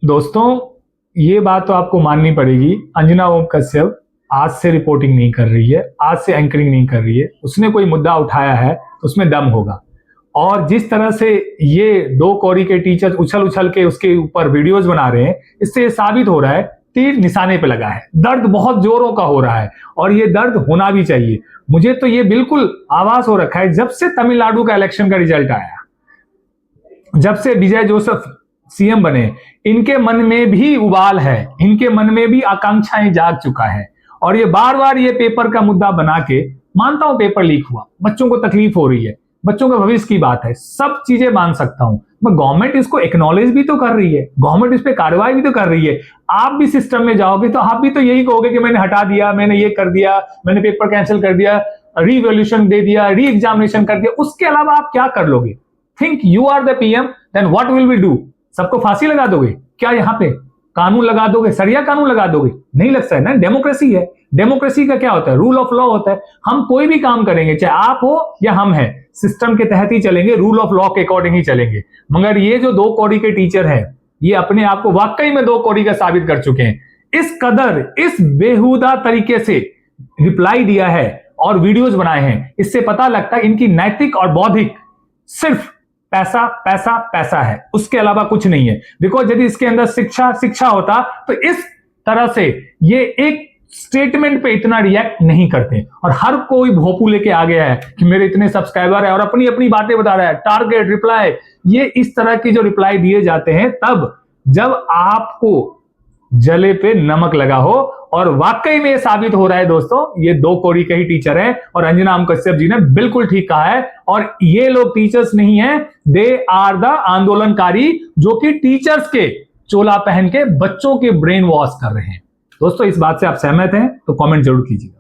दोस्तों, ये बात तो आपको माननी पड़ेगी, अंजना ओम कश्यप आज से रिपोर्टिंग नहीं कर रही है, आज से एंकरिंग नहीं कर रही है। उसने कोई मुद्दा उठाया है तो उसमें दम होगा। और जिस तरह से ये दो कौड़ी के टीचर उछल उछल के उसके ऊपर वीडियोस बना रहे हैं, इससे ये साबित हो रहा है तीर निशाने पे लगा है। दर्द बहुत जोरों का हो रहा है और ये दर्द होना भी चाहिए। मुझे तो ये बिल्कुल आभास हो रखा है, जब से तमिलनाडु का इलेक्शन का रिजल्ट आया, जब से विजय जोसेफ सीएम बने, इनके मन में भी उबाल है, इनके मन में भी आकांक्षाएं जाग चुका है। और ये बार बार ये पेपर का मुद्दा बना के, मानता हूं पेपर लीक हुआ, बच्चों को तकलीफ हो रही है, बच्चों के भविष्य की बात है, सब चीजें मान सकता हूं, मगर गवर्नमेंट इसको एक्नॉलेज भी तो कर रही है, गवर्नमेंट इस पे कार्रवाई भी तो कर रही है। आप भी सिस्टम में जाओगे तो आप भी तो यही कहोगे कि मैंने हटा दिया, मैंने ये कर दिया, मैंने पेपर कैंसिल कर दिया, रीवैल्यूएशन दे दिया, री एग्जामिनेशन कर दिया। उसके अलावा आप क्या कर लोगे? Think you are the PM, then what will we do? सबको फांसी लगा दोगे क्या? यहां पे कानून लगा दोगे, सरिया कानून लगा दोगे? नहीं लगता है ना। डेमोक्रेसी है, डेमोक्रेसी का क्या होता है? रूल ऑफ लॉ होता है। हम कोई भी काम करेंगे, चाहे आप हो या हम हैं, सिस्टम के तहत ही चलेंगे, रूल ऑफ लॉ के अकॉर्डिंग ही चलेंगे। मगर ये जो दो कौड़ी के टीचर हैं, ये अपने आप को वाकई में दो कौड़ी का साबित कर चुके हैं। इस कदर, इस बेहुदा तरीके से रिप्लाई दिया है और वीडियोज बनाए हैं, इससे पता लगता है इनकी नैतिक और बौद्धिक सिर्फ पैसा पैसा पैसा है, उसके अलावा कुछ नहीं है। बिकॉज यदि इसके अंदर शिक्षा होता तो इस तरह से ये एक स्टेटमेंट पे इतना रिएक्ट नहीं करते। और हर कोई भोपू लेके आ गया है कि मेरे इतने सब्सक्राइबर है और अपनी अपनी बातें बता रहा है, टारगेट रिप्लाई, ये इस तरह की जो रिप्लाई दिए जाते हैं तब जब आपको जले पे नमक लगा हो। और वाकई में ये साबित हो रहा है दोस्तों, ये दो कौड़ी के ही टीचर हैं और अंजना ओम कश्यप जी ने बिल्कुल ठीक कहा है। और ये लोग टीचर्स नहीं है, दे आर द आंदोलनकारी, जो कि टीचर्स के चोला पहन के बच्चों के ब्रेन वॉश कर रहे हैं। दोस्तों, इस बात से आप सहमत हैं तो कमेंट जरूर कीजिएगा।